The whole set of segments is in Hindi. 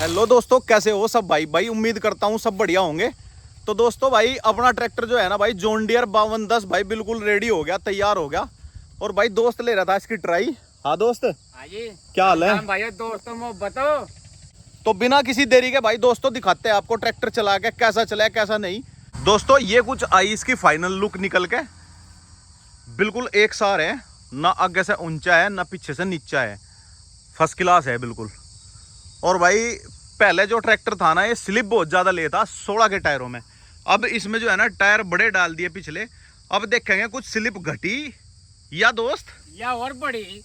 हेलो दोस्तों, कैसे हो सब भाई उम्मीद करता हूँ सब बढ़िया होंगे। तो दोस्तों भाई अपना ट्रैक्टर जो है ना भाई जॉन डियर 5210 भाई बिल्कुल रेडी हो गया, तैयार हो गया। और भाई दोस्त ले रहा था इसकी ट्राई। हाँ दोस्त, हाँ जी, क्या हाल है भाई दोस्तों मोहब्बत हो। तो बिना किसी देरी के भाई दोस्तों दिखाते हैं आपको ट्रैक्टर चला के कैसा चला है कैसा नहीं। दोस्तों ये कुछ आई इसकी फाइनल लुक निकल के, बिल्कुल एक सार है, ना आगे से ऊंचा है ना पीछे से नीचा है, फर्स्ट क्लास है बिल्कुल। और भाई पहले जो ट्रैक्टर था ना ये स्लिप बहुत ज्यादा ले था 16 के टायरों में। अब इसमें जो है ना टायर बड़े डाल दिए पिछले। अब देखेंगे कुछ स्लिप घटी या दोस्त या और बड़ी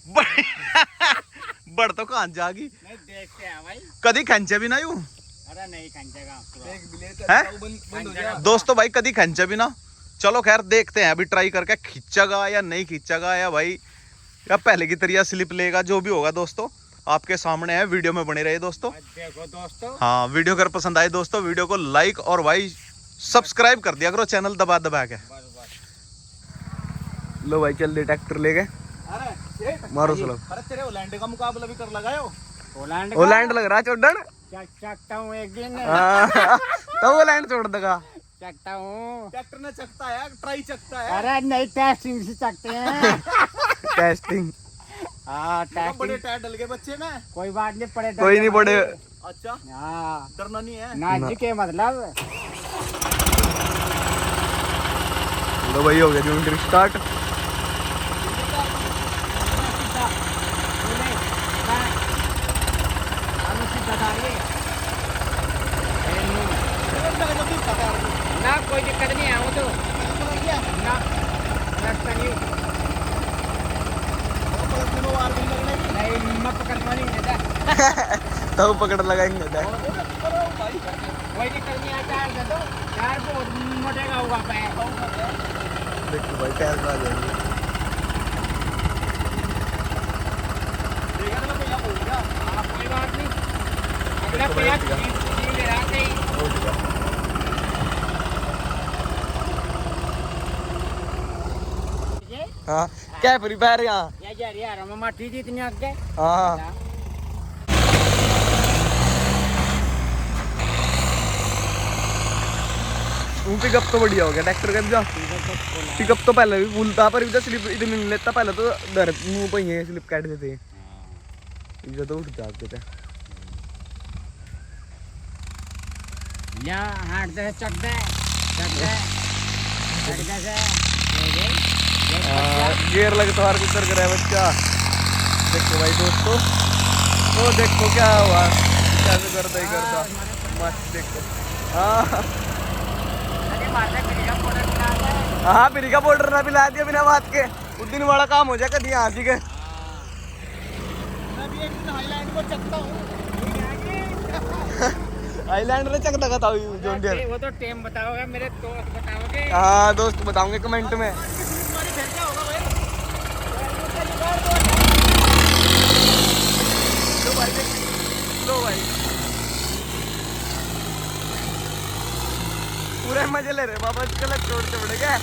बढ़ तो कहां जागी, नहीं देखते हैं भाई। कदी खंचे भी ना यूं अरे नहीं खंचेगा है दोस्तों, भाई कदी खंचे भी ना। चलो खैर देखते हैं अभी ट्राई करके खींचेगा या नहीं खींचेगा, या भाई या पहले की तरह स्लिप लेगा, जो भी होगा दोस्तों आपके सामने है। वीडियो में बने रहिए दोस्तों। देखो दोस्तों, हाँ वीडियो अगर पसंद आए दोस्तों वीडियो को लाइक और भाई सब्सक्राइब कर दिया करो चैनल दबा दबा के। लो भाई चल दे ट्रैक्टर ले गए, मारो चलो। अरे तेरे ओलैंड का मुकाबला भी कर लगाओ। ओलैंड लग रहा है चोडन, चकता हूँ एक दिन तो ओलैंड छोड़ देगा। चकता हूँ, ट्रैक्टर ने चकता है, ट्राई चकता है। अरे नहीं टेस्टिंग से चकते हैं टेस्टिंग, हाँ बड़े टेस्टिंग, टायर डल गए बच्चे में, कोई बात नहीं, पड़े कोई नहीं पड़े। अच्छा हाँ डरना नहीं है नाजी के मतलब। लो भाई हो गया जून स्टार्ट। ना कोई दिक्कत नहीं है वो तो ना लगता नहीं, नहीं मैं पकड़वा नहीं देता तो पकड़ लगाएंगे कोई दिक्कत नहीं है। टायर दे दो, टायर बहुत मोटेगा होगा पैर। देखो भाई टायर आ जाएंगे। हाँ कोई बात नहीं, अगला पहिया ले रहा थे। हाँ क्या फ्री फायर यहाँ यार हम माटी थी इतनी आगे। हाँ पिकअप तो बढ़िया हो गया ट्रैक्टर का भी। पिकअप तो पहले भी फुल था पर इधर स्लिप इधर नहीं लेता, पहले तो डर मुंह पे ही स्लिप काट देते इधर तो उठ जाते थे। या हाथ दे चक दे गियर लगे तो हर कुछ कर रहा है बच्चा। देखो भाई दोस्तों, वो देखो क्या हुआ, कैसे करता ही करता मस्त देखो। हाँ हाँ फ्री का पाउडर ना पिला दिया बिना बात के, उस दिन बड़ा काम हो जाए कभी यहाँ सी के। आइलैंड में चक दगा था जॉन डियर। वो तो टेम बताओगे, मेरे दोस्त बताओगे। हाँ दोस्त बताऊंगे कमेंट में। लो भाई पूरे मजे ले रहे बाबा, गलत छोड़ते पड़े क्या।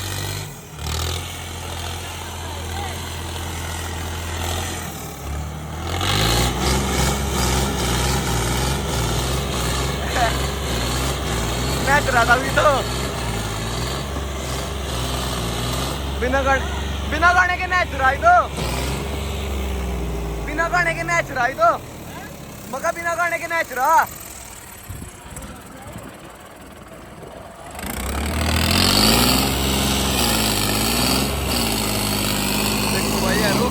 मैच रहा था अभी तो बिना गाने के मैच रहा तो, बिना गाने के मैच रहा तो मगा, बिना गाने के मैच रहा। देखो भाई यारो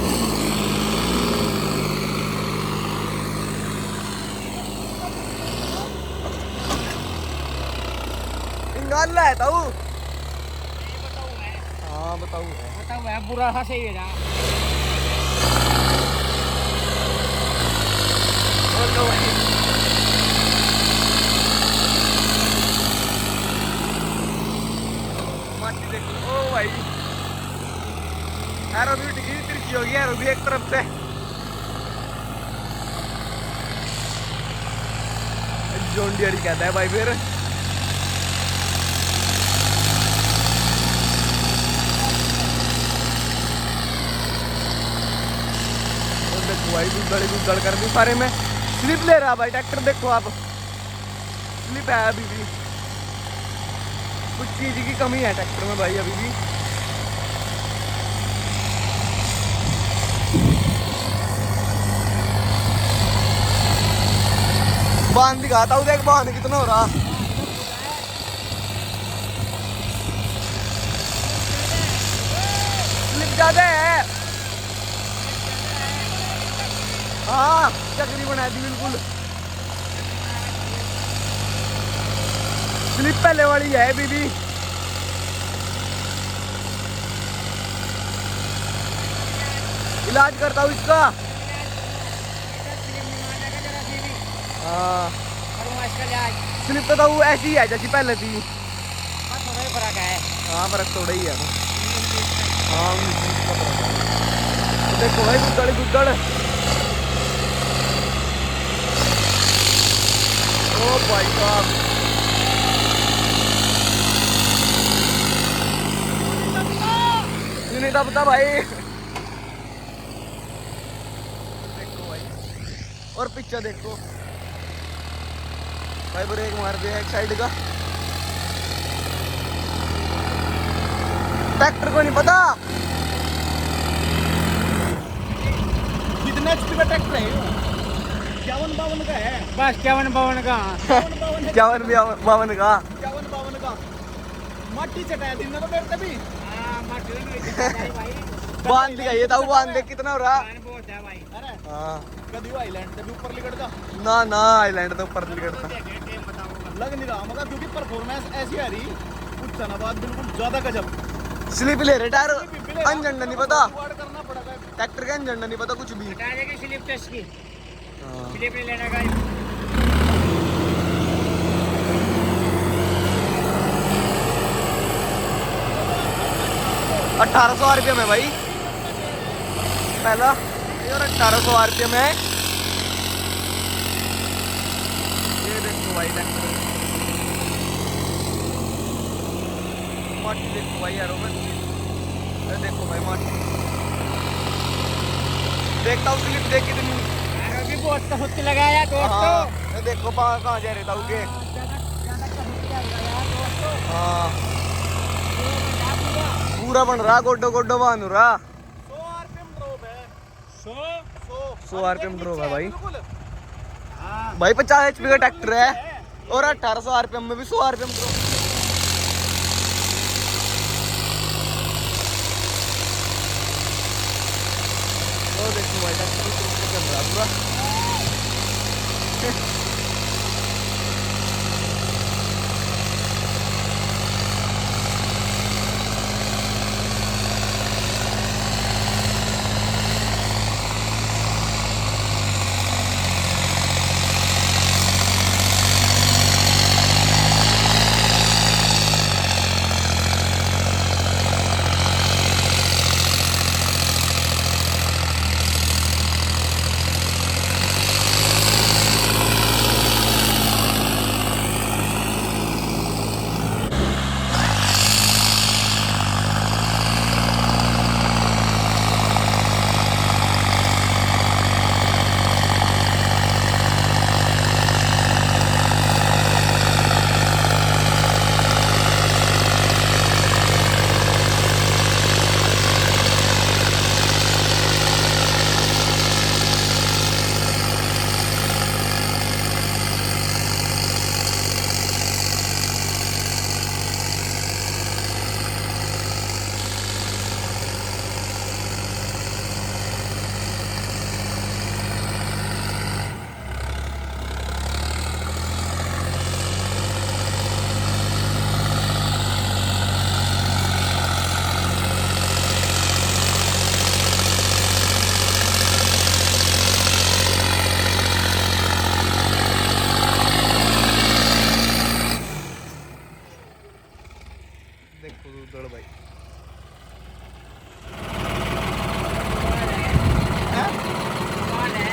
इंगाला है ताऊ। हाँ बताऊ है बुरा सा सही है ना। देखो ओ भाई एरो भी तिरछी होगी, एरो भी एक तरफ से। जॉन डियर ही कहता है भाई फिर। भाई गुदड़ कर दी सारे में, स्लिप ले रहा भाई ट्रैक्टर, देखो आप। स्लिप है अभी भी, कुछ चीज की कमी है ट्रैक्टर में भाई अभी भी। बांध दिखाता हूँ, देख बांध कितना हो रहा। स्लिप ज्यादा है। हाँ चक्री बना दी बिल्कुल। स्लिप पहले वाली है बीबी। इलाज करता हूँ इसका। हाँ स्लिप तो वो ऐसी ही है जैसी पहले थी। फर्क है। हाँ फर्क थोड़ा ही है। हाँ देखो भाई गुद्दड़ गुद्दड़। ओ भाई साहब नहीं दबता भाई। देखो भाई और पीछे देखो भाई, ब्रेक मार दिया एक साइड का। ट्रैक्टर को नहीं पता कितने एचपी का ट्रैक्टर है ये? 51-52 का है। बस 51-52 का। 51-52 का। 51-52 का माटी चटाया दिन तो मेरे तभी भाई बांध दिया ये था, बांध दे कितना हो रहा। बहुत है भाई। अरे हाँ कभी आइलैंड से भी ऊपर लिकड़ता ना ना आइलैंड तो ऊपर निकलता लग नहीं रहा मगर, क्योंकि परफॉर्मेंस ऐसी आ रही कुछ समय बाद बिल्कुल ज्यादा गजब। स्लिप ले रहे टायर। इंजन नहीं पता जुगाड़ करना पड़ेगा। ट्रैक्टर का, इंजन नहीं पता कुछ भी। बता देगी स्लिप टेस्ट की। हाँ। स्लिप नहीं लेना का। 1800 आरपीएम है भाई पहला, और 1800 आरपीएम है। ये देखो भाई ट्रैक्टर माटी देखो भाई यारों में। ये देखो भाई माटी देखता हूँ स्लिप देख कितनी। अभी बहुत तो हुत्ती लगाया दोस्तों। हाँ ये देखो कहाँ जा रहे था उनके। हाँ पूरा बन रहा, गोड्डो गोड्डो बांध रहा। 100 आरपीएम ड्रॉप है। 100 आरपीएम ड्रॉप है भाई। हाँ भाई 50 एचपी का ट्रैक्टर है और 1800 आरपीएम में भी 100 आरपीएम ड्रॉप। तो देखो भाई ट्रैक्टर चल रहा है पूरा। देखो उधर भाई कौन है?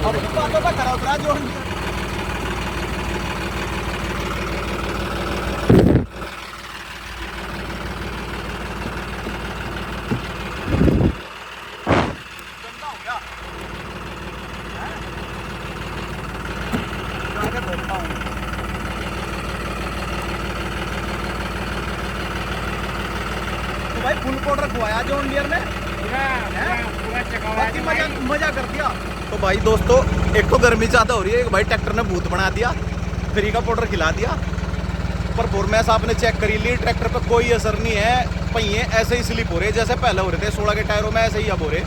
अब तो बातों का करा उतरा जो गंदा हो गया। हैं? जाके धोता हूँ। पाउडर खुआया जॉन डियर ने, पूरा चकावा बाकी मजा कर दिया। तो भाई दोस्तों, एक तो गर्मी ज्यादा हो रही है, एक भाई ट्रैक्टर ने भूत बना दिया, फ्री का पाउडर खिला दिया। परफॉर्मेंस आपने चेक करी ली, ट्रैक्टर पे कोई असर नहीं है, पहिए ऐसे ही स्लिप हो रहे जैसे पहले हो रहे थे, 16 के टायरों में ऐसे ही अब हो रहे।